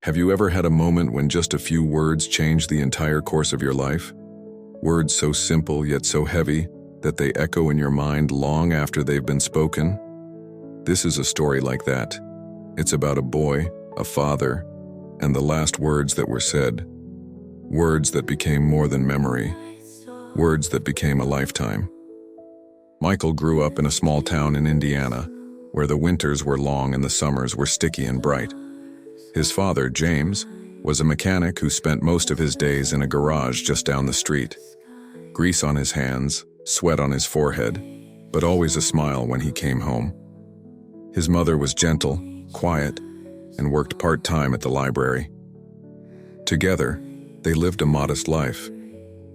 Have you ever had a moment when just a few words changed the entire course of your life? Words so simple yet so heavy that they echo in your mind long after they've been spoken? This is a story like that. It's about a boy, a father, and the last words that were said. Words that became more than memory. Words that became a lifetime. Michael grew up in a small town in Indiana, where the winters were long and the summers were sticky and bright. His father, James, was a mechanic who spent most of his days in a garage just down the street. Grease on his hands, sweat on his forehead, but always a smile when he came home. His mother was gentle, quiet, and worked part-time at the library. Together, they lived a modest life.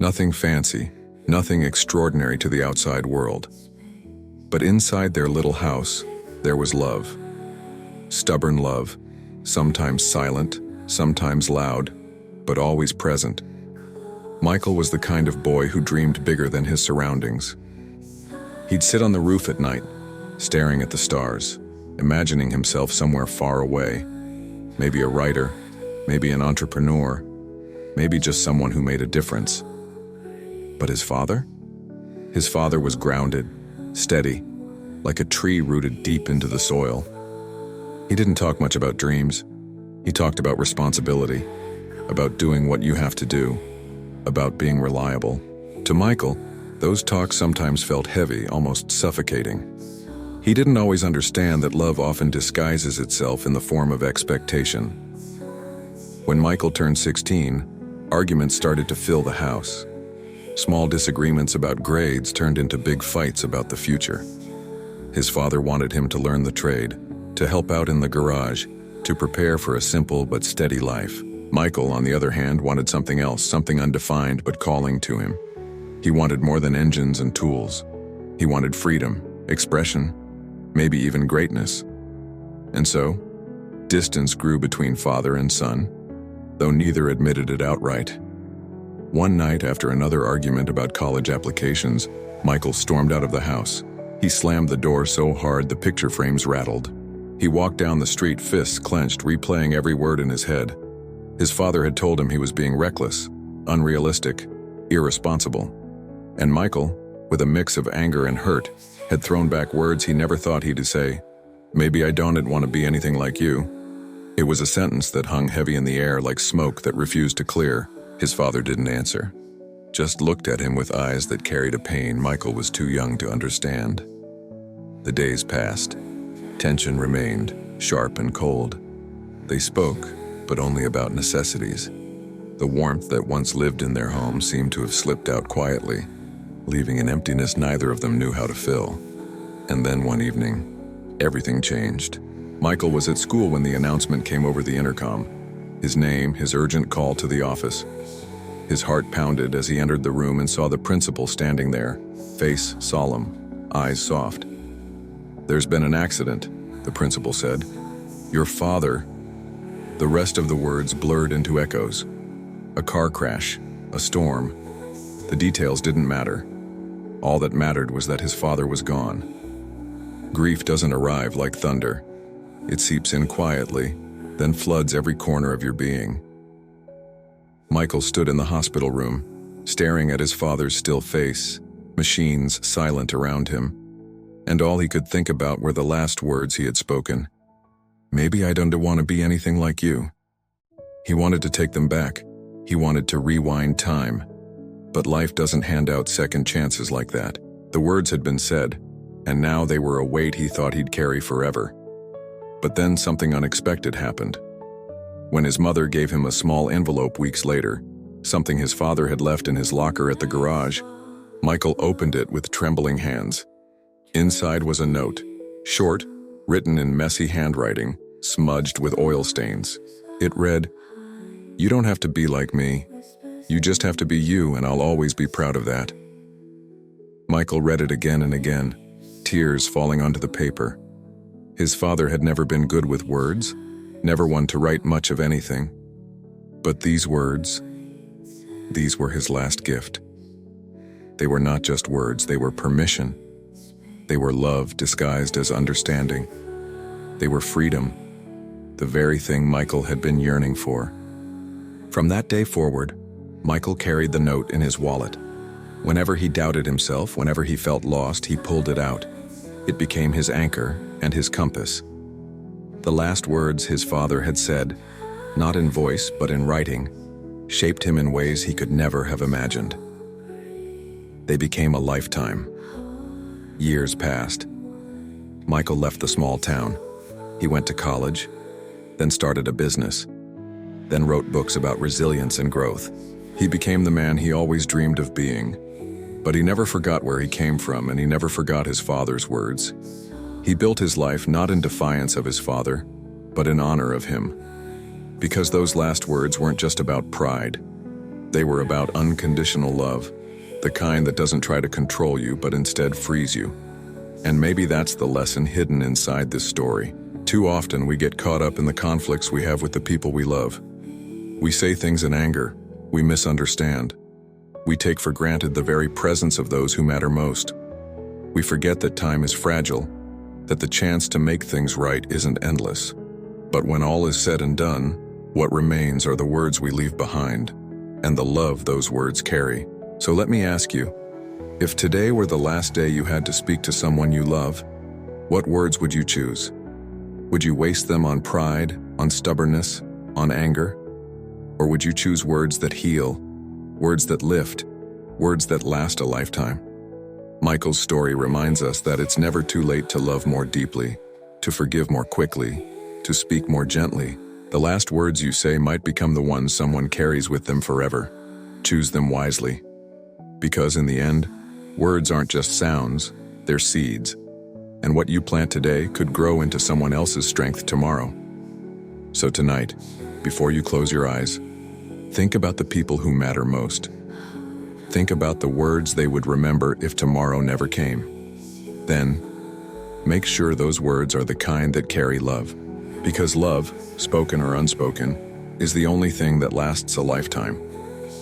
Nothing fancy, nothing extraordinary to the outside world. But inside their little house, there was love. Stubborn love, sometimes silent, sometimes loud, but always present. Michael was the kind of boy who dreamed bigger than his surroundings. He'd sit on the roof at night, staring at the stars, imagining himself somewhere far away. Maybe a writer, maybe an entrepreneur, maybe just someone who made a difference. But his father? His father was grounded, steady, like a tree rooted deep into the soil. He didn't talk much about dreams. He talked about responsibility, about doing what you have to do, about being reliable. To Michael, those talks sometimes felt heavy, almost suffocating. He didn't always understand that love often disguises itself in the form of expectation. When Michael turned 16, arguments started to fill the house. Small disagreements about grades turned into big fights about the future. His father wanted him to learn the trade, to help out in the garage, to prepare for a simple but steady life. Michael, on the other hand, wanted something else, something undefined but calling to him. He wanted more than engines and tools. He wanted freedom, expression, maybe even greatness. And so, distance grew between father and son, though neither admitted it outright. One night, after another argument about college applications, Michael stormed out of the house. He slammed the door so hard the picture frames rattled. He walked down the street, fists clenched, replaying every word in his head. His father had told him he was being reckless, unrealistic, irresponsible. And Michael, with a mix of anger and hurt, had thrown back words he never thought he'd say. "Maybe I don't want to be anything like you." It was a sentence that hung heavy in the air like smoke that refused to clear. His father didn't answer, just looked at him with eyes that carried a pain Michael was too young to understand. The days passed. Tension remained, sharp and cold. They spoke, but only about necessities. The warmth that once lived in their home seemed to have slipped out quietly, leaving an emptiness neither of them knew how to fill. And then one evening, everything changed. Michael was at school when the announcement came over the intercom. His name, his urgent call to the office. His heart pounded as he entered the room and saw the principal standing there, face solemn, eyes soft. "There's been an accident," the principal said. "Your father..." The rest of the words blurred into echoes. A car crash, a storm. The details didn't matter. All that mattered was that his father was gone. Grief doesn't arrive like thunder. It seeps in quietly, then floods every corner of your being. Michael stood in the hospital room, staring at his father's still face, machines silent around him. And all he could think about were the last words he had spoken. "Maybe I don't want to be anything like you." He wanted to take them back. He wanted to rewind time. But life doesn't hand out second chances like that. The words had been said, and now they were a weight he thought he'd carry forever. But then something unexpected happened. When his mother gave him a small envelope weeks later, something his father had left in his locker at the garage, Michael opened it with trembling hands. Inside was a note, short, written in messy handwriting, smudged with oil stains. It read, "You don't have to be like me. You just have to be you, and I'll always be proud of that." Michael read it again and again, tears falling onto the paper. His father had never been good with words, never one to write much of anything. But these words, these were his last gift. They were not just words, they were permission. They were love disguised as understanding. They were freedom, the very thing Michael had been yearning for. From that day forward, Michael carried the note in his wallet. Whenever he doubted himself, whenever he felt lost, he pulled it out. It became his anchor and his compass. The last words his father had said, not in voice but in writing, shaped him in ways he could never have imagined. They became a lifetime. Years passed. Michael left the small town. He went to college, then started a business, then wrote books about resilience and growth. He became the man he always dreamed of being. But he never forgot where he came from, and he never forgot his father's words. He built his life not in defiance of his father, but in honor of him. Because those last words weren't just about pride. They were about unconditional love, the kind that doesn't try to control you, but instead frees you. And maybe that's the lesson hidden inside this story. Too often we get caught up in the conflicts we have with the people we love. We say things in anger. We misunderstand. We take for granted the very presence of those who matter most. We forget that time is fragile, that the chance to make things right isn't endless. But when all is said and done, what remains are the words we leave behind, and the love those words carry. So let me ask you, if today were the last day you had to speak to someone you love, what words would you choose? Would you waste them on pride, on stubbornness, on anger? Or would you choose words that heal, words that lift, words that last a lifetime? Michael's story reminds us that it's never too late to love more deeply, to forgive more quickly, to speak more gently. The last words you say might become the ones someone carries with them forever. Choose them wisely. Because in the end, words aren't just sounds, they're seeds. And what you plant today could grow into someone else's strength tomorrow. So tonight, before you close your eyes, think about the people who matter most. Think about the words they would remember if tomorrow never came. Then, make sure those words are the kind that carry love. Because love, spoken or unspoken, is the only thing that lasts a lifetime.